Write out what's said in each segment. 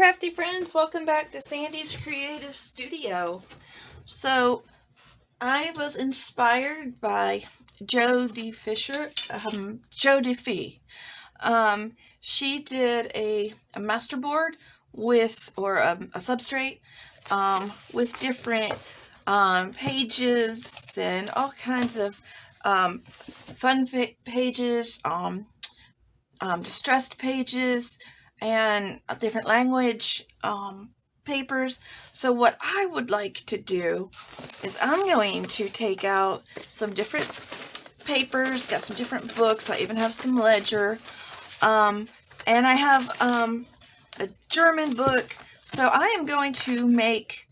crafty friends, welcome back to Sandy's Creative Studio. So I was inspired by Jodie Fisher, Jodie Fee. She did a masterboard with, or a substrate with different pages and all kinds of fun pages, distressed pages, and different language papers. So what I would like to do is I'm going to take out some different papers, got some different books, I even have some ledger, and I have a German book. So I am going to make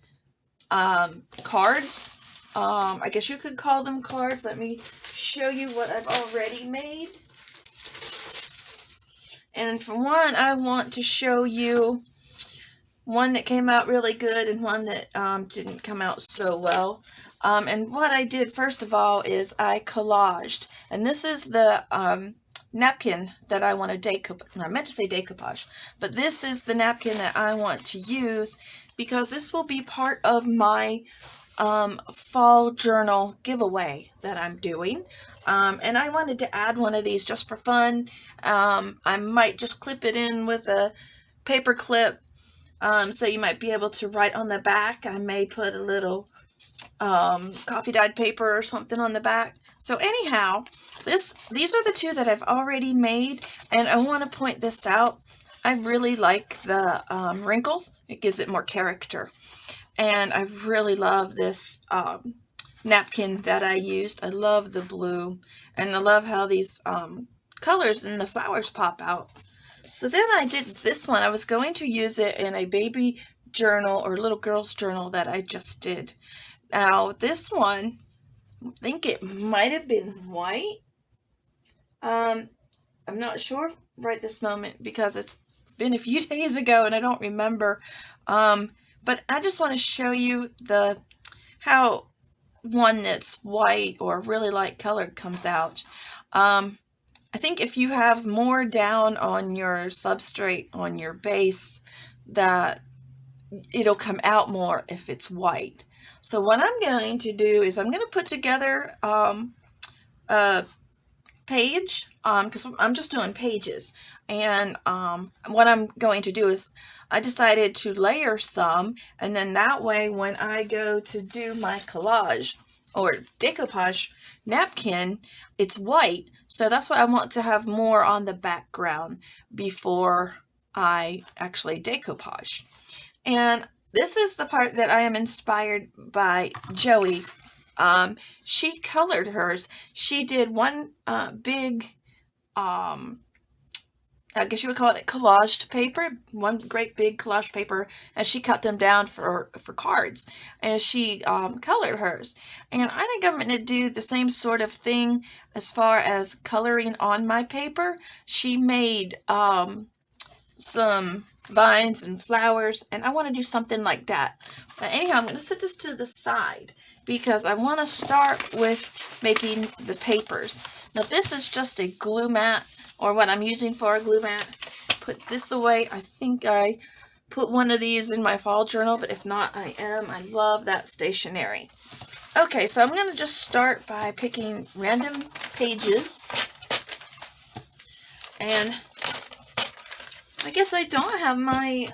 cards. I guess you could call them cards. Let me show you what I've already made. And for one, I want to show you one that came out really good and one that didn't come out so well. And what I did first of all is I collaged. And this is the napkin that I want to decoupage. I meant to say decoupage. But this is the napkin that I want to use because this will be part of my fall journal giveaway that I'm doing. And I wanted to add one of these just for fun. I might just clip it in with a paper clip, so you might be able to write on the back. I may put a little coffee dyed paper or something on the back. So anyhow, these are the two that I've already made, and I want to point this out. I really like the wrinkles. It gives it more character. And I really love this napkin that I used. I love the blue, and I love how these colors and the flowers pop out. So then I did this one. I was going to use it in a baby journal or little girl's journal that I just did. Now this one, I think it might have been white. I'm not sure right this moment because it's been a few days ago and I don't remember. But I just want to show you how one that's white or really light colored comes out. I think if you have more down on your substrate, on your base, that it'll come out more if it's white. So what I'm going to do is I'm going to put together a page, because I'm just doing pages. And what I'm going to do is I decided to layer some, and then that way when I go to do my collage or decoupage napkin, it's white. So that's why I want to have more on the background before I actually decoupage. And this is the part that I am inspired by Joey. She colored hers. She did one big, I guess you would call it collaged paper, one great big collage paper, and she cut them down for cards, and she colored hers. And I think I'm going to do the same sort of thing as far as coloring on my paper. She made some vines and flowers, and I want to do something like that. But anyhow, I'm going to set this to the side because I want to start with making the papers. Now this is just a glue mat, or what I'm using for a glue mat. Put this away. I think I put one of these in my fall journal, but if not, I am. I love that stationery. Okay, so I'm going to just start by picking random pages. And I guess I don't have my,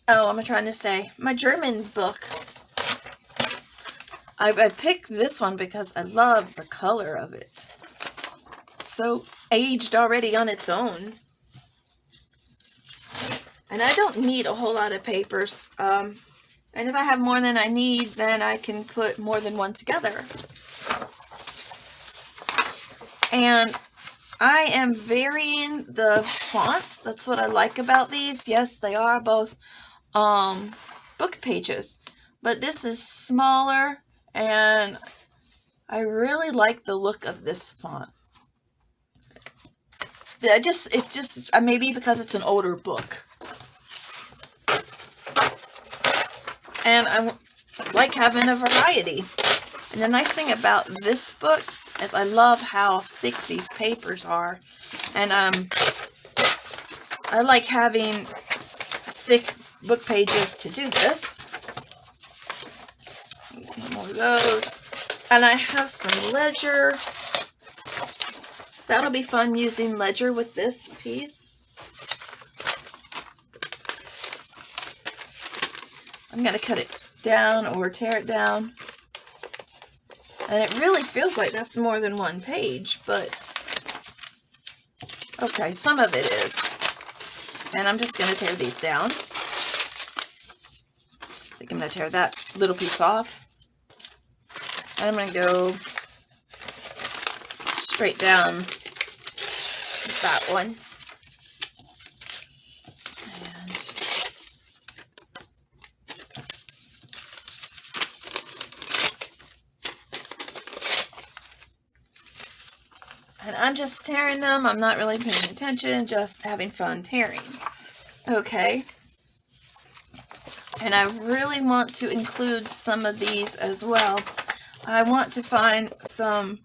I'm trying to say, my German book. I picked this one because I love the color of it. So aged already on its own. And I don't need a whole lot of papers. And if I have more than I need, then I can put more than one together. And I am varying the fonts. That's what I like about these. Yes, they are both book pages. But this is smaller. And I really like the look of this font. Maybe because it's an older book. And I like having a variety. And the nice thing about this book is I love how thick these papers are. And I like having thick book pages to do this. More of those. And I have some ledger. That'll be fun using ledger with this piece. I'm going to cut it down or tear it down. And it really feels like that's more than one page, but okay, some of it is. And I'm just going to tear these down. I think I'm going to tear that little piece off. And I'm going to go straight down with that one. And I'm just tearing them. I'm not really paying attention, just having fun tearing. Okay. And I really want to include some of these as well. I want to find some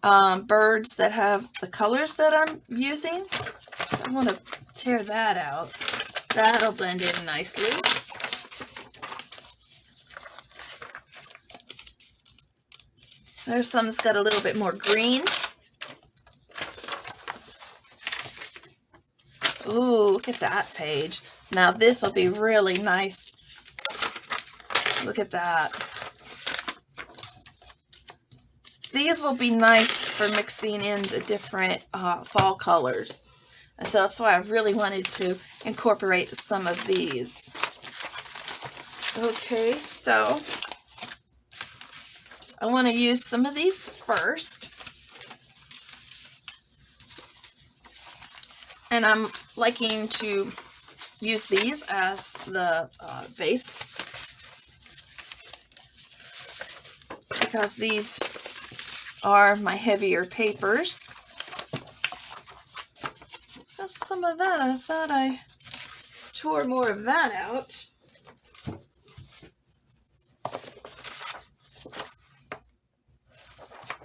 birds that have the colors that I'm using. So I want to tear that out. That'll blend in nicely. There's some that's got a little bit more green. Ooh, look at that page. Now this will be really nice. Look at that. These will be nice for mixing in the different fall colors. And so that's why I really wanted to incorporate some of these. Okay, so I want to use some of these first. And I'm liking to use these as the base because these are my heavier papers. That's some of that. I thought I tore more of that out.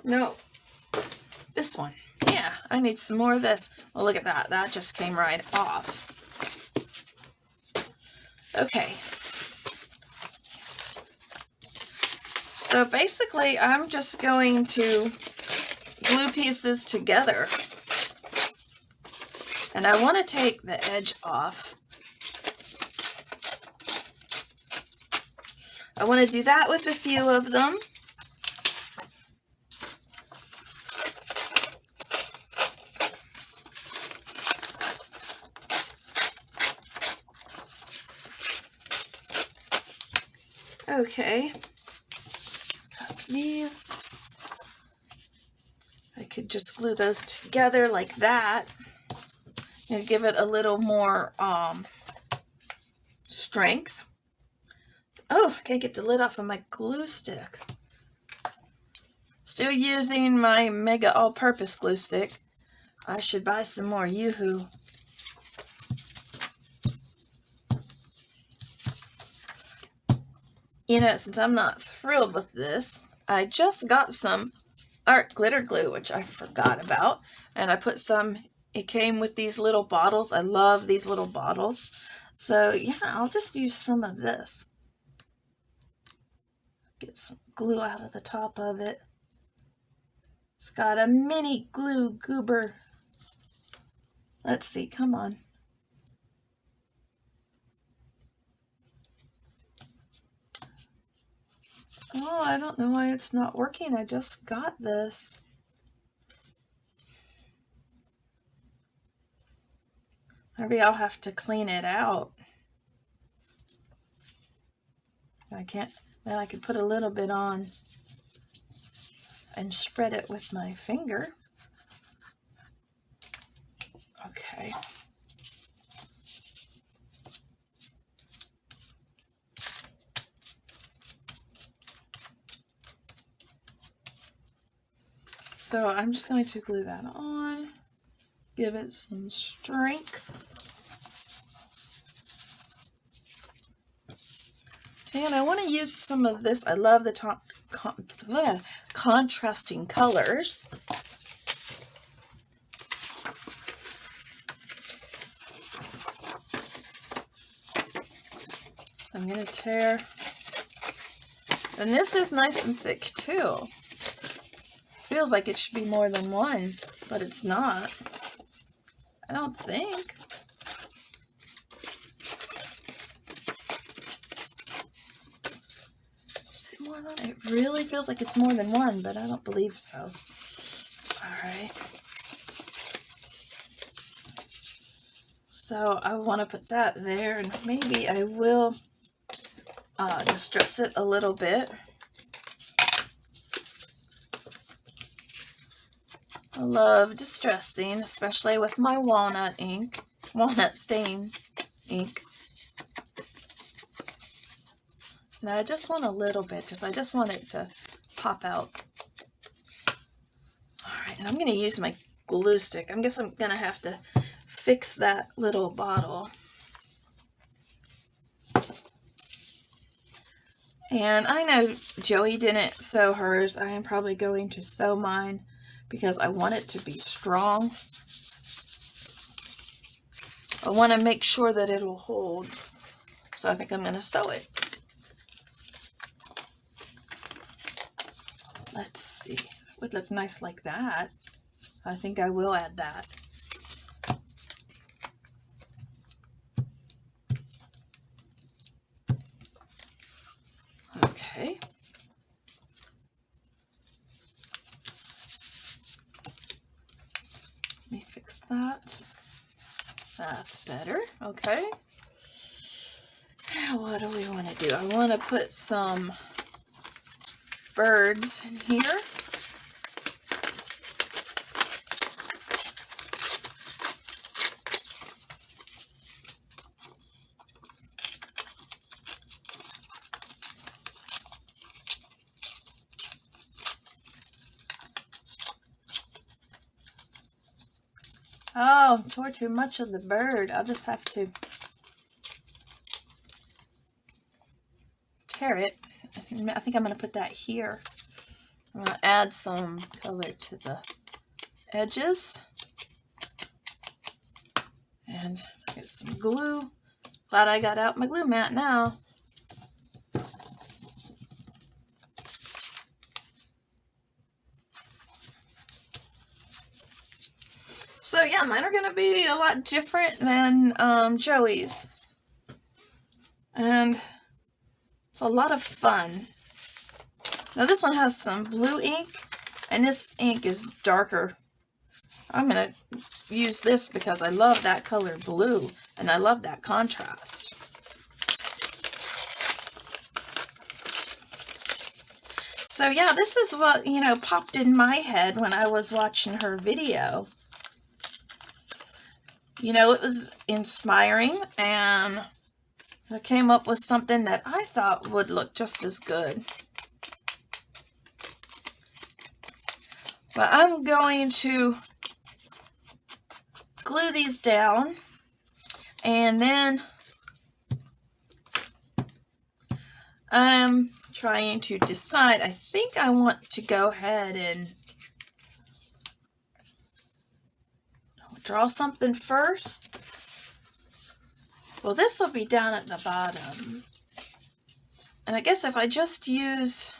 No, this one. Yeah, I need some more of this. Well, look at that. That just came right off. Okay. So basically, I'm just going to glue pieces together. And I want to take the edge off. I want to do that with a few of them. Okay, these, I could just glue those together like that and give it a little more strength. Oh, I can't get the lid off of my glue stick. Still using my Mega All-Purpose glue stick. I should buy some more Yoo-Hoo. You know, since I'm not thrilled with this, I just got some art glitter glue, which I forgot about. And I put some, it came with these little bottles. I love these little bottles. So yeah, I'll just use some of this. Get some glue out of the top of it. It's got a mini glue goober. Let's see, come on. Oh, I don't know why it's not working. I just got this. Maybe I'll have to clean it out. I can't, well, I could put a little bit on and spread it with my finger. Okay. So I'm just going to glue that on, give it some strength. And I want to use some of this. I love the contrasting colors. I'm going to tear. And this is nice and thick too. Feels like it should be more than one, but it's not. I don't think. Is it more than? It really feels like it's more than one, but I don't believe so. All right. So I want to put that there, and maybe I will distress it a little bit. I love distressing, especially with my walnut stain ink. Now I just want a little bit, because I just want it to pop out. Alright, and I'm going to use my glue stick. I guess I'm going to have to fix that little bottle. And I know Joey didn't sew hers. I am probably going to sew mine because I want it to be strong. I want to make sure that it'll hold. So I think I'm going to sew it. Let's see. It would look nice like that. I think I will add that. Okay. Let me fix that. That's better. Okay. Now what do we want to do? I want to put some birds in here. Oh, pour too much of the bird. I'll just have to tear it. I think I'm going to put that here. I'm going to add some color to the edges. And get some glue. Glad I got out my glue mat now. So yeah, mine are going to be a lot different than Joey's. And it's a lot of fun. Now this one has some blue ink, and this ink is darker. I'm going to use this because I love that color blue, and I love that contrast. So yeah, this is what, popped in my head when I was watching her video. It was inspiring, and I came up with something that I thought would look just as good. But I'm going to glue these down, and then I'm trying to decide. I think I want to go ahead and draw something first. Well, this will be down at the bottom. And I guess if I just use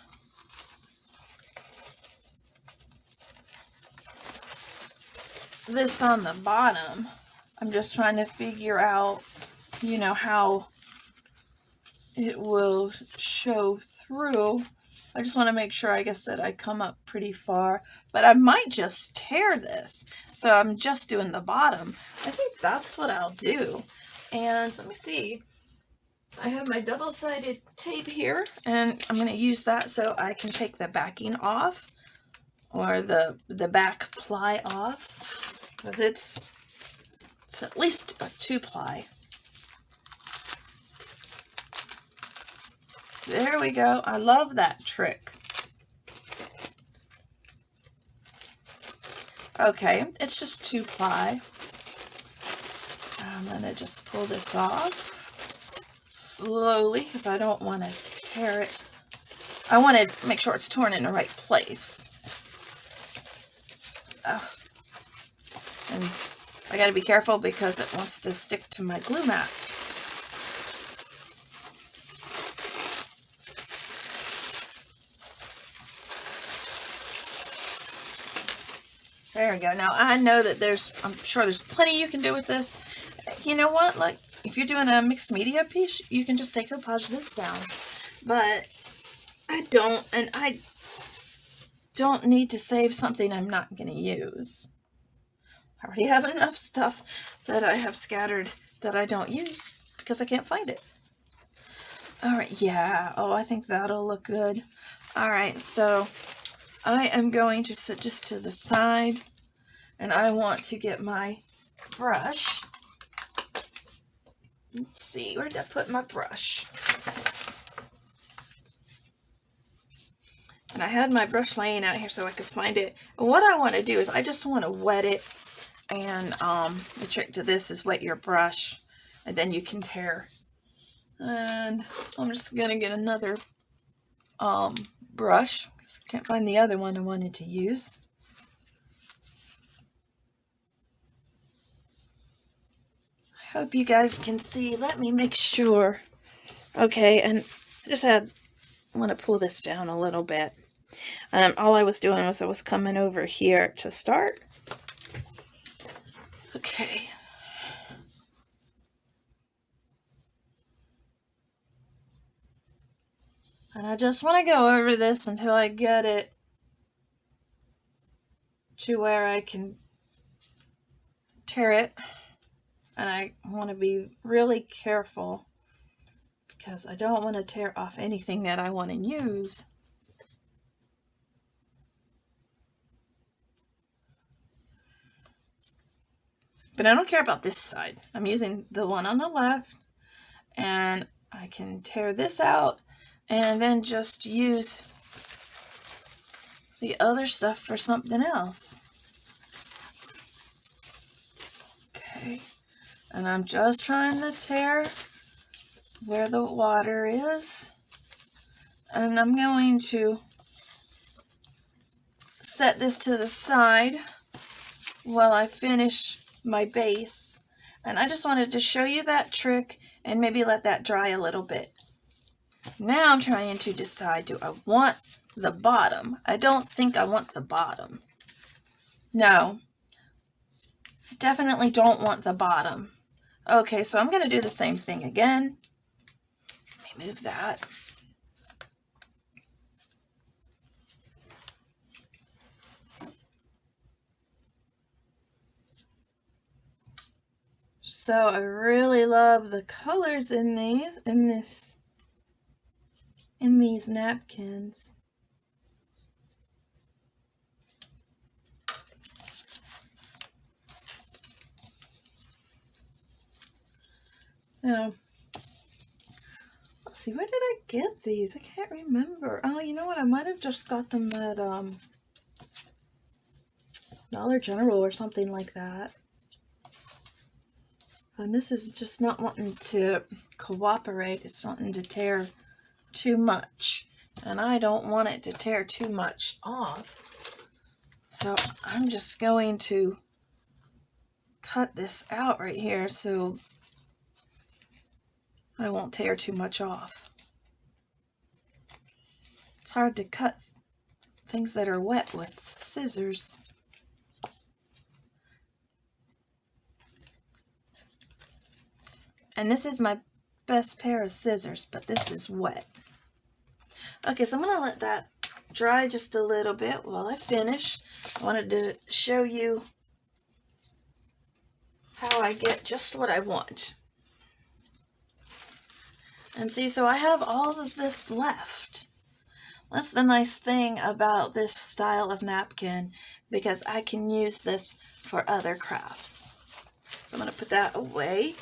this on the bottom, I'm just trying to figure out, how it will show through. I just want to make sure, I guess, that I come up pretty far. But I might just tear this. So I'm just doing the bottom. I think that's what I'll do. And let me see. I have my double-sided tape here. And I'm going to use that so I can take the backing off. Or the back ply off. Because it's at least a 2-ply. There we go. I love that trick. Okay, it's just 2-ply. I'm going to just pull this off slowly because I don't want to tear it. I want to make sure it's torn in the right place. And I got to be careful because it wants to stick to my glue mat. There we go. Now, I know that I'm sure there's plenty you can do with this. You know what? Like, if you're doing a mixed media piece, you can just decoupage this down. But I don't need to save something I'm not going to use. I already have enough stuff that I have scattered that I don't use because I can't find it. Alright, yeah. Oh, I think that'll look good. Alright, so I am going to sit just to the side, and I want to get my brush. Let's see, where did I put my brush? And I had my brush laying out here so I could find it. And what I want to do is I just want to wet it. And the trick to this is wet your brush, and then you can tear. And I'm just going to get another brush, because I can't find the other one I wanted to use. I hope you guys can see. Let me make sure. Okay, and I just want to pull this down a little bit. All I was doing was I was coming over here to start. Okay. And I just want to go over this until I get it to where I can tear it. And I want to be really careful because I don't want to tear off anything that I want to use. But I don't care about this side. I'm using the one on the left, and I can tear this out and then just use the other stuff for something else. Okay, and I'm just trying to tear where the water is, and I'm going to set this to the side while I finish my base. And I just wanted to show you that trick and maybe let that dry a little bit. Now I'm trying to decide, do I want the bottom? I don't think I want the bottom. No, definitely don't want the bottom. Okay, so I'm going to do the same thing again. Let me move that. So I really love the colors in these napkins. Now, let's see, where did I get these? I can't remember. Oh, you know what? I might have just got them at Dollar General or something like that. And this is just not wanting to cooperate. It's wanting to tear too much. And I don't want it to tear too much off. So I'm just going to cut this out right here so I won't tear too much off. It's hard to cut things that are wet with scissors. And this is my best pair of scissors, but this is wet. Okay, so I'm going to let that dry just a little bit while I finish. I wanted to show you how I get just what I want. And see, so I have all of this left. That's the nice thing about this style of napkin, because I can use this for other crafts. So I'm going to put that away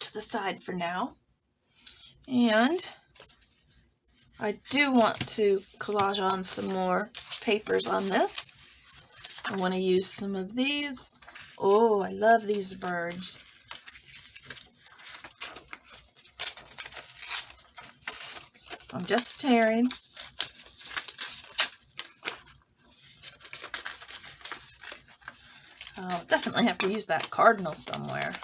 to the side for now. And I do want to collage on some more papers on this. I want to use some of these. Oh, I love these birds. I'm just tearing. I'll definitely have to use that cardinal somewhere.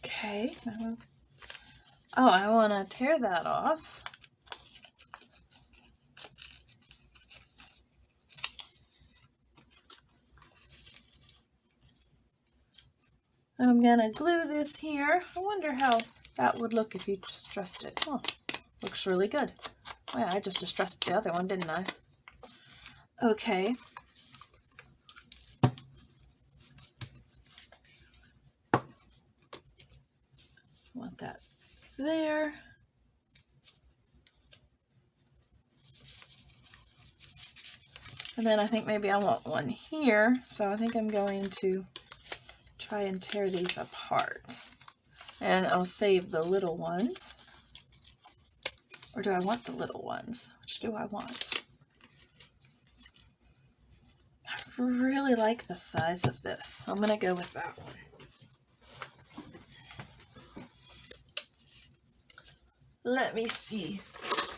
Okay. Oh, I want to tear that off. I'm gonna glue this here. I wonder how that would look if you distressed it. Oh, looks really good. Oh yeah, I just distressed the other one, didn't I? Okay. Want that there. And then I think maybe I want one here. So I think I'm going to try and tear these apart. And I'll save the little ones. Or do I want the little ones? Which do I want? I really like the size of this. So I'm going to go with that one. Let me see.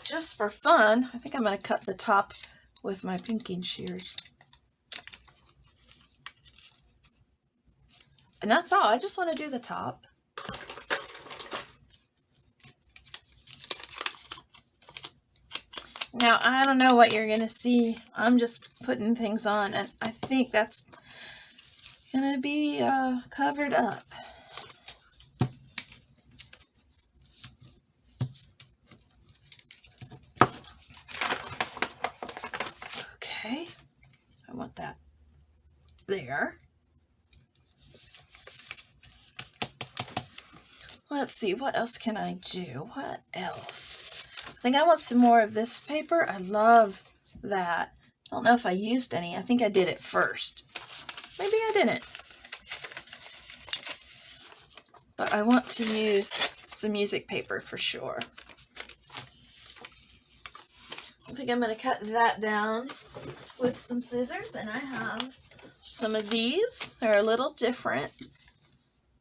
Just for fun, I think I'm going to cut the top with my pinking shears. And that's all. I just want to do the top. Now, I don't know what you're going to see. I'm just putting things on, and I think that's going to be covered up. Okay. I want that there. Let's see, what else can I do? What else? I think I want some more of this paper. I love that. I don't know if I used any. I think I did it first. Maybe I didn't. But I want to use some music paper for sure. I think I'm going to cut that down with some scissors. And I have some of these. They're a little different.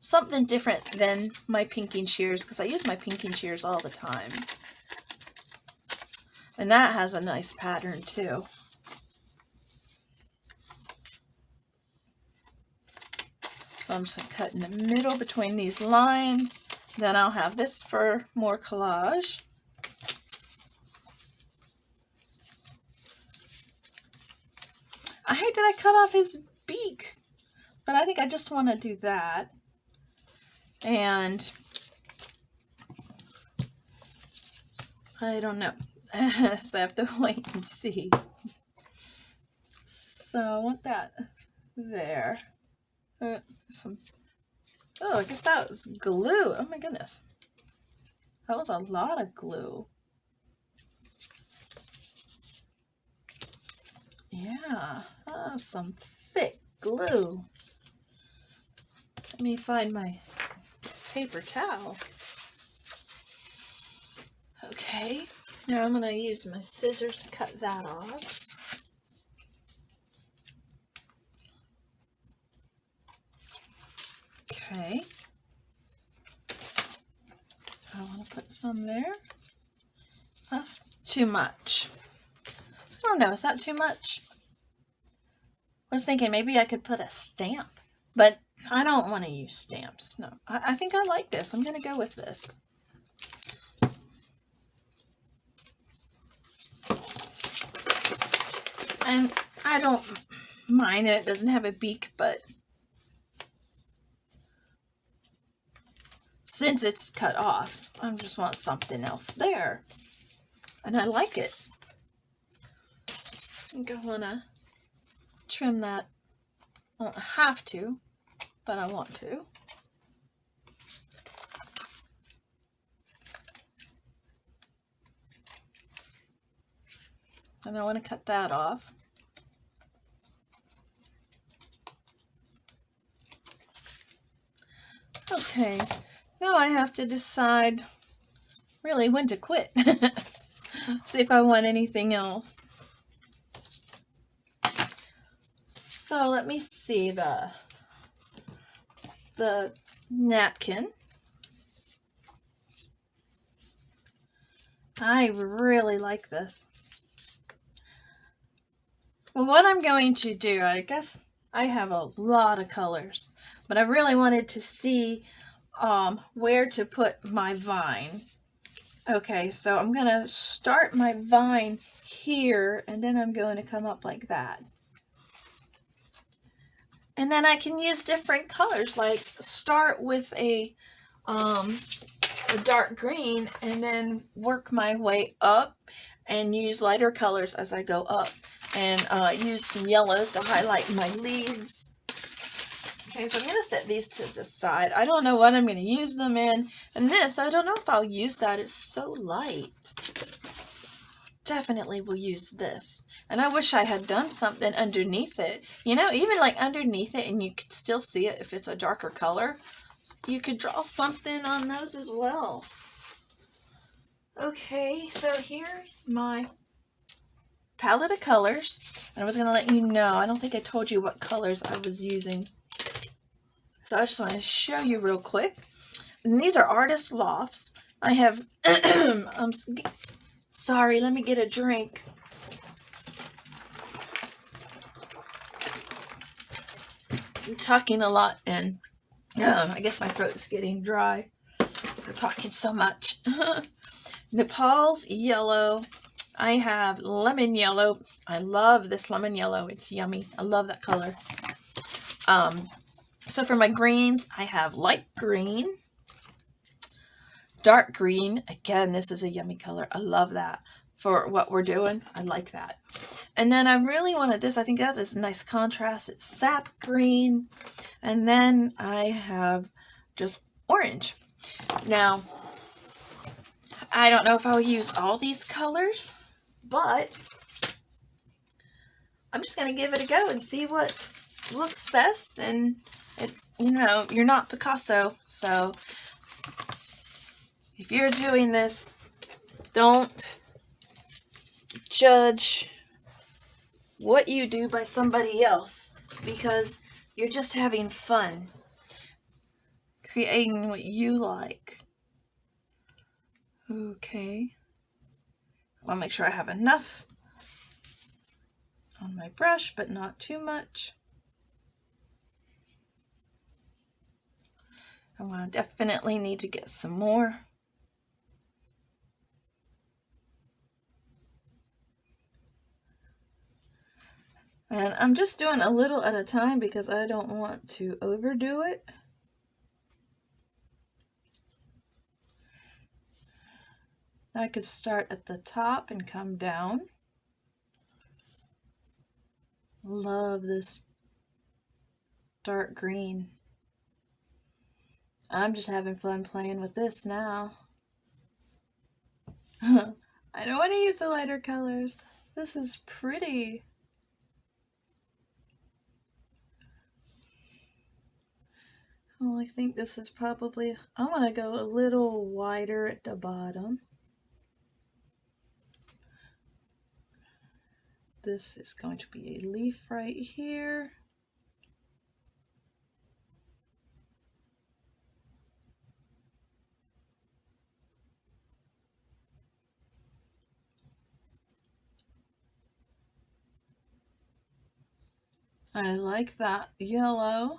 Something different than my pinking shears, because I use my pinking shears all the time. And that has a nice pattern too. So I'm just going to cut in the middle between these lines. Then I'll have this for more collage. I hate that I cut off his beak, but I think I just want to do that. And I don't know. So I have to wait and see. So I want that there. Oh, I guess that was glue. Oh my goodness. That was a lot of glue. Yeah, some thick glue. Let me find my paper towel. Okay, now I'm going to use my scissors to cut that off. Okay. I want to put some there. That's too much. I don't know, is that too much? I was thinking maybe I could put a stamp, but I don't want to use stamps. No, I think I like this. I'm going to go with this. And I don't mind that it doesn't have a beak, but since it's cut off, I just want something else there. And I like it. I think I want to trim that. I don't have to, but I want to. And I want to cut that off. Okay, now I have to decide really when to quit. See if I want anything else. So let me see the napkin. I really like this. Well, what I'm going to do, I guess I have a lot of colors, but I really wanted to see where to put my vine. Okay, so I'm going to start my vine here, and then I'm going to come up like that. And then I can use different colors, like start with a dark green and then work my way up and use lighter colors as I go up, and use some yellows to highlight my leaves. Okay, so I'm going to set these to the side. I don't know what I'm going to use them in. And this, I don't know if I'll use that. It's so light. Definitely will use this. And I wish I had done something underneath it. You know, even like underneath it, and you could still see it if it's a darker color. You could draw something on those as well. Okay, so here's my palette of colors. And I was going to let you know, I don't think I told you what colors I was using. So I just want to show you real quick. And these are Artist Lofts. I have, sorry, let me get a drink. I'm talking a lot, and I guess my throat is getting dry for talking so much. Nepal's Yellow. I have Lemon Yellow. I love this lemon yellow. It's yummy. I love that color. So for my greens, I have light green, dark green. Again, this is a yummy color. I love that for what we're doing. I like that. And then I really wanted this. I think that is a nice contrast. It's sap green. And then I have just orange. Now, I don't know if I'll use all these colors, but I'm just going to give it a go and see what looks best. And it, you know, you're not Picasso, so if you're doing this, don't judge what you do by somebody else, because you're just having fun creating what you like. Okay, I'll make sure I have enough on my brush, but not too much. I'm going to definitely need to get some more. And I'm just doing a little at a time because I don't want to overdo it. I could start at the top and come down. Love this dark green. I'm just having fun playing with this now. I don't want to use the lighter colors. This is pretty. Oh, I think this is probably, I want to go a little wider at the bottom. This is going to be a leaf right here. I like that yellow.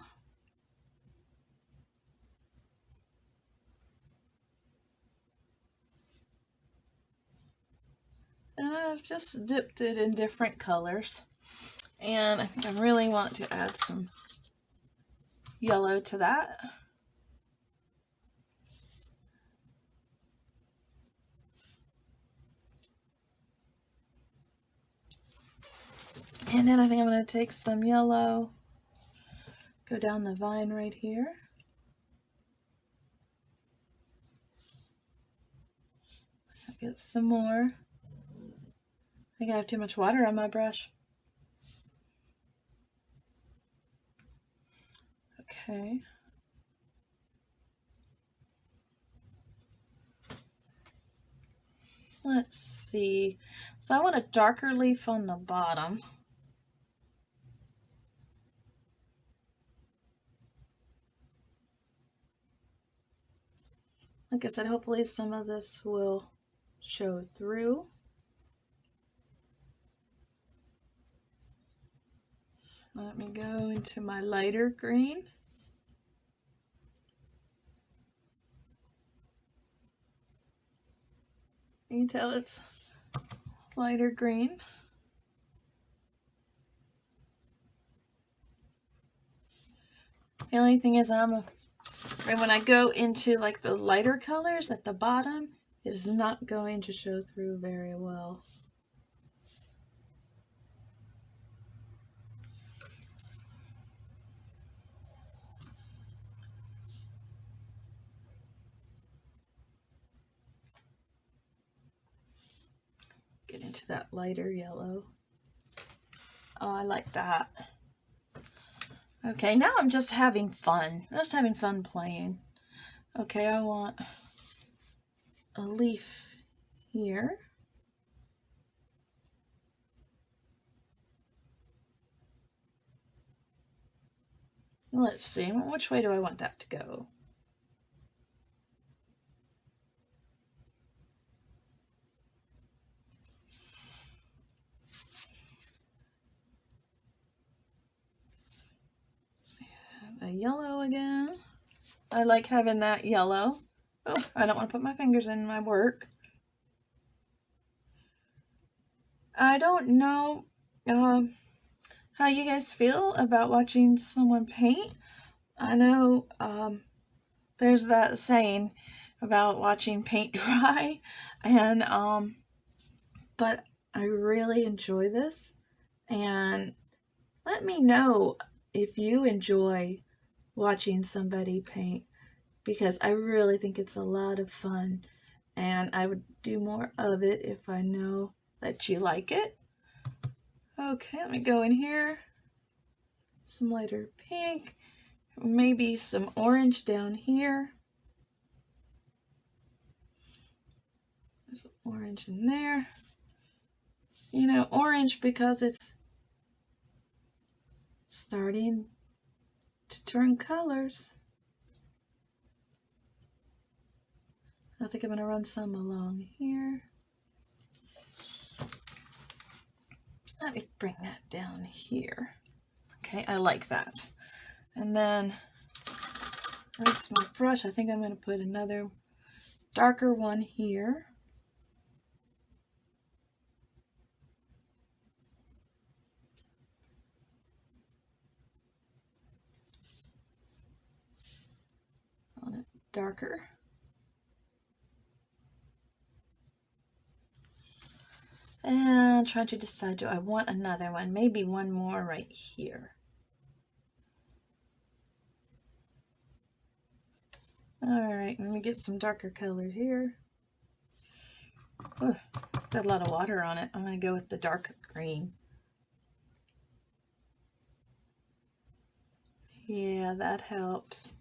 And I've just dipped it in different colors. And I think I really want to add some yellow to that. And then I think I'm going to take some yellow, go down the vine right here. I'll get some more. I think I have too much water on my brush. Okay. Let's see. So I want a darker leaf on the bottom. Like I said, hopefully some of this will show through. Let me go into my lighter green. You can tell it's lighter green. The only thing is when I go into like the lighter colors at the bottom, it is not going to show through very well. Get into that lighter yellow. Oh, I like that. Okay, now I'm just having fun. Just having fun playing. Okay, I want a leaf here. Let's see, which way do I want that to go? A yellow again. I like having that yellow. Oh, I don't want to put my fingers in my work. I don't know how you guys feel about watching someone paint. I know there's that saying about watching paint dry, and but I really enjoy this, and let me know if you enjoy watching somebody paint, because I really think it's a lot of fun, and I would do more of it if I know that you like it. Okay, let me go in here. Some lighter pink, maybe some orange down here. There's some orange in there. You know, orange because it's starting to turn colors. I think I'm going to run some along here. Let me bring that down here. Okay, I like that. And then rinse my brush. I think I'm going to put another darker one here. On it darker. And trying to decide, do I want another one? Maybe one more right here. Alright, let me get some darker color here. Oh, got a lot of water on it. I'm going to go with the dark green. Yeah, that helps.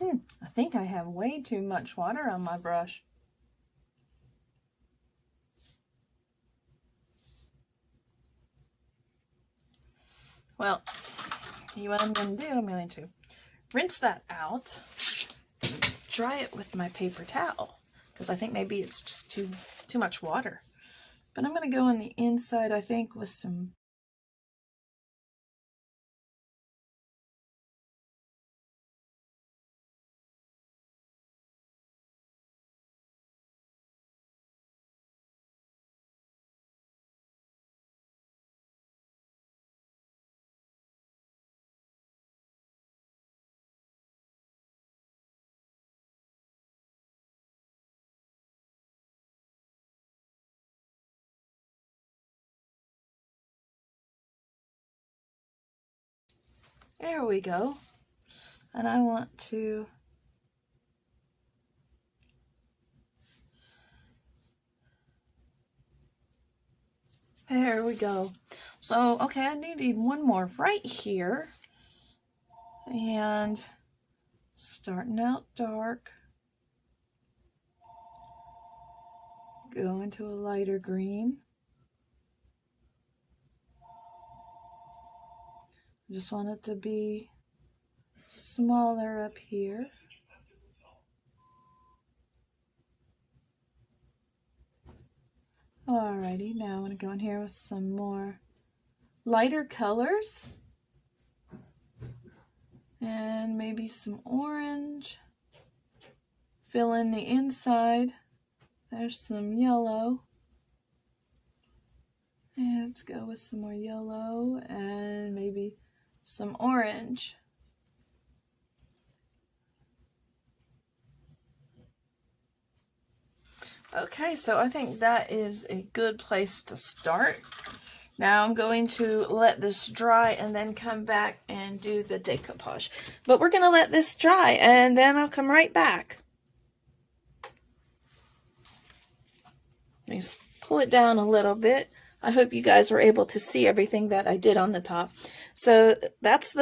I think I have way too much water on my brush. Well, what I'm going to do, I'm going to rinse that out, dry it with my paper towel, because I think maybe it's just too much water. But I'm going to go on the inside, I think, with some there we go. And I want to there we go. So, okay, I need one more right here. And starting out dark, go into a lighter green. I just want it to be smaller up here. Alrighty, now I want to go in here with some more lighter colors. And maybe some orange. Fill in the inside. There's some yellow. And let's go with some more yellow and maybe some orange. Okay, so I think that is a good place to start. Now I'm going to let this dry and then come back and do the decoupage. But we're going to let this dry and then I'll come right back. Let me pull it down a little bit. I hope you guys were able to see everything that I did on the top. So that's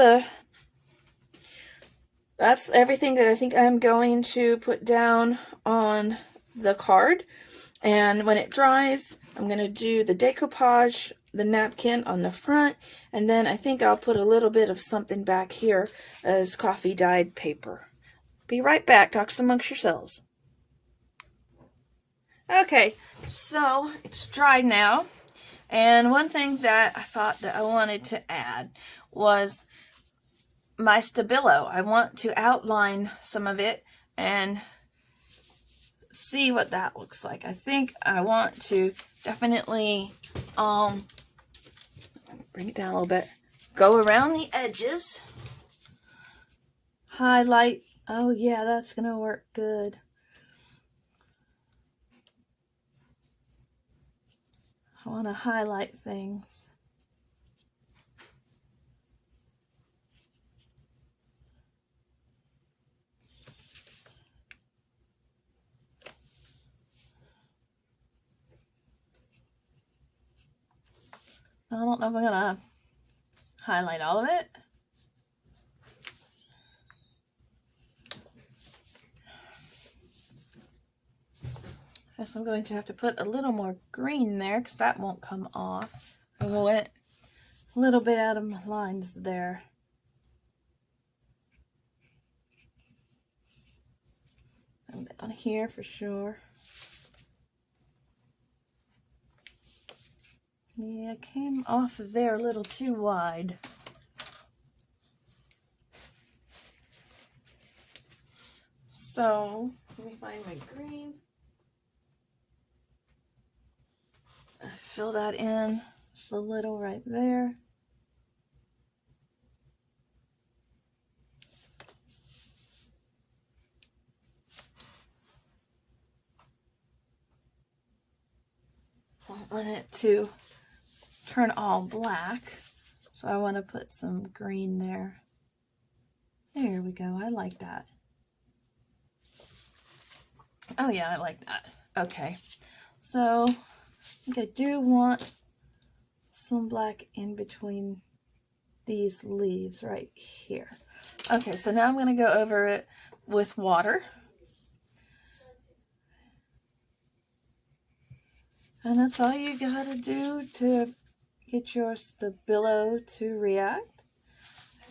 everything that I think I'm going to put down on the card. And when it dries, I'm going to do the decoupage, the napkin on the front, and then I think I'll put a little bit of something back here as coffee dyed paper. Be right back. Talk amongst yourselves. Okay, so it's dried now. And one thing that I thought that I wanted to add was my Stabilo. I want to outline some of it and see what that looks like. I think I want to definitely bring it down a little bit, go around the edges, highlight. Oh yeah, that's gonna work good. I want to highlight things. I don't know if I'm gonna highlight all of it. Guess I'm going to have to put a little more green there because that won't come off. I went a little bit out of my lines there. And on here for sure. Yeah, it came off of there a little too wide. So, let me find my green. Fill that in just a little right there. I don't want it to turn all black, so I want to put some green there. There we go. I like that. Oh yeah, I like that. Okay, so I think I do want some black in between these leaves right here. Okay, so now I'm going to go over it with water. And that's all you gotta do to get your Stabilo to react.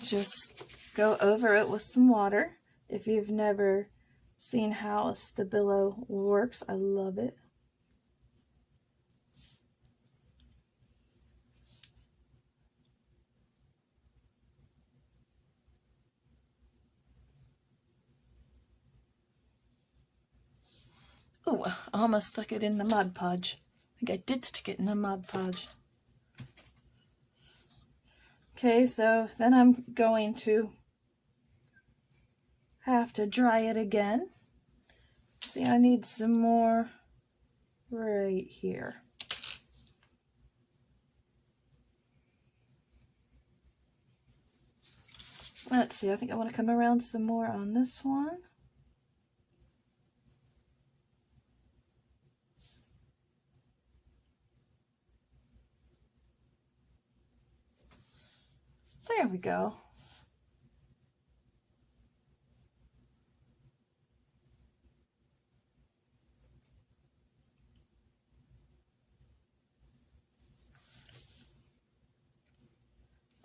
Just go over it with some water. If you've never seen how a Stabilo works, I love it. Ooh, I almost stuck it in the Mod Podge. I think I did stick it in the Mod Podge. Okay, so then I'm going to have to dry it again. See, I need some more right here. Let's see, I think I want to come around some more on this one. There we go.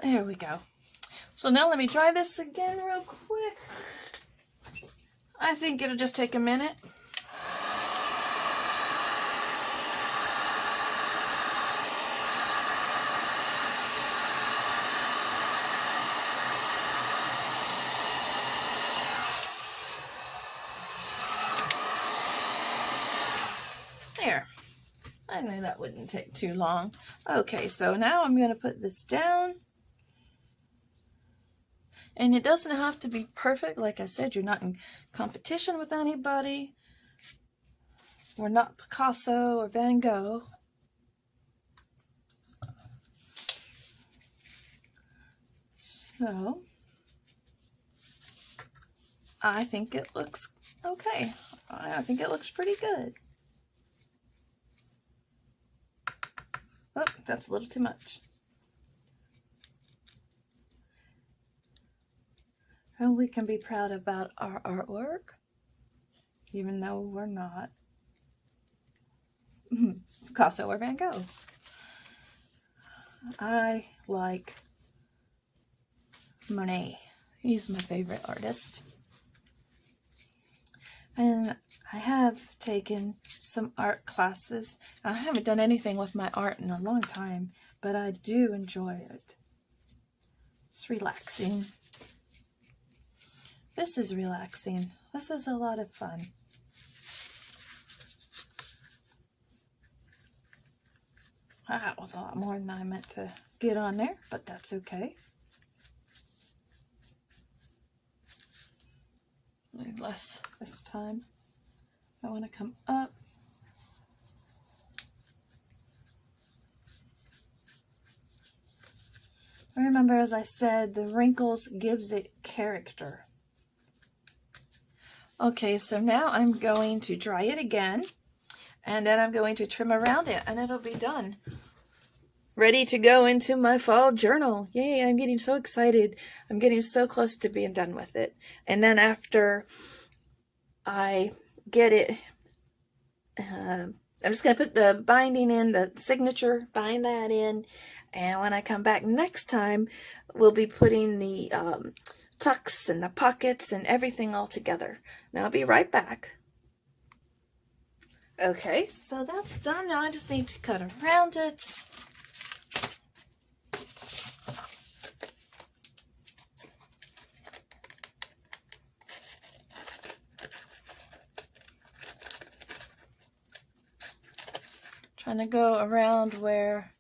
There we go. So now let me try this again real quick. I think it'll just take a minute. There. I knew that wouldn't take too long. Okay, so now I'm going to put this down. And it doesn't have to be perfect. Like I said, you're not in competition with anybody. We're not Picasso or Van Gogh. So, I think it looks okay. I think it looks pretty good. Oh, that's a little too much. And we can be proud about our artwork, even though we're not Picasso or Van Gogh. I like Monet. He's my favorite artist. And I have taken some art classes. I haven't done anything with my art in a long time, but I do enjoy it. It's relaxing. This is relaxing. This is a lot of fun. That was a lot more than I meant to get on there, but that's okay. Less this time. I want to come up. Remember, as I said, the wrinkles gives it character. Okay, so now I'm going to dry it again, and then I'm going to trim around it, and it'll be done. Ready to go into my fall journal. Yay, I'm getting so excited. I'm getting so close to being done with it. And then after I get it, I'm just going to put the binding in, the signature, bind that in. And when I come back next time, we'll be putting the tucks and the pockets and everything all together. Now I'll be right back. Okay, so that's done. Now I just need to cut around it. Trying to go around where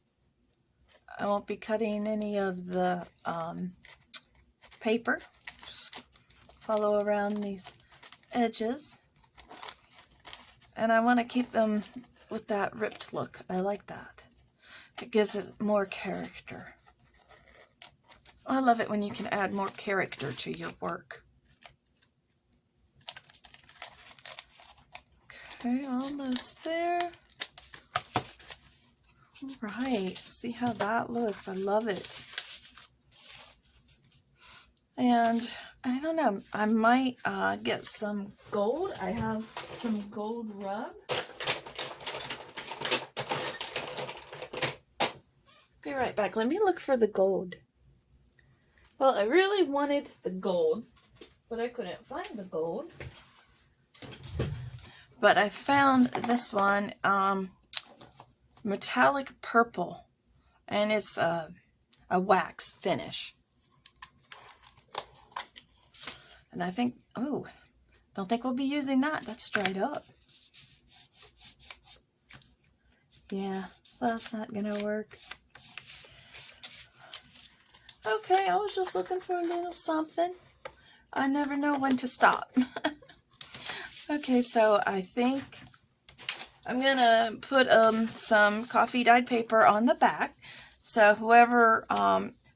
I won't be cutting any of the paper. Just follow around these edges. And I want to keep them with that ripped look. I like that. It gives it more character. I love it when you can add more character to your work. Okay, almost there. All right, see how that looks. I love it. And I don't know, I might get some gold. I have some gold rub. Be right back. Let me look for the gold. Well, I really wanted the gold, but I couldn't find the gold. But I found this one, metallic purple, and it's a wax finish. And I think, oh, don't think we'll be using that. That's dried up. Yeah, that's not gonna work. Okay, I was just looking for a little something. I never know when to stop. Okay, so I think I'm gonna put some coffee dyed paper on the back, so whoever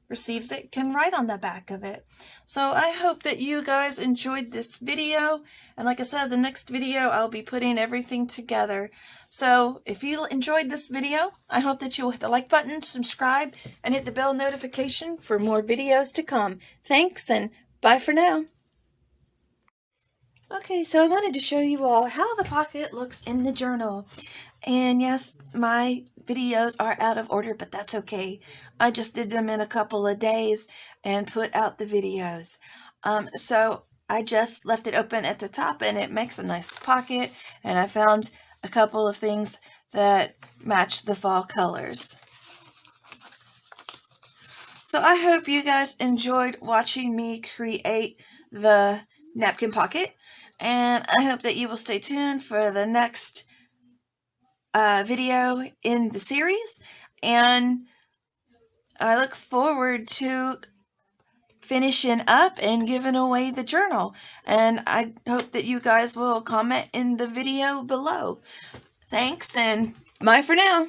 receives it can write on the back of it. So I hope that you guys enjoyed this video, and like I said, the next video I'll be putting everything together. So if you enjoyed this video, I hope that you'll hit the like button, subscribe, and hit the bell notification for more videos to come. Thanks, and bye for now. Okay, so I wanted to show you all how the pocket looks in the journal. And yes, my videos are out of order, but that's okay. I just did them in a couple of days and put out the videos. So I just left it open at the top and it makes a nice pocket. And I found a couple of things that match the fall colors. So I hope you guys enjoyed watching me create the napkin pocket. And I hope that you will stay tuned for the next video in the series, and I look forward to finishing up and giving away the journal. And I hope that you guys will comment in the video below. Thanks, and bye for now.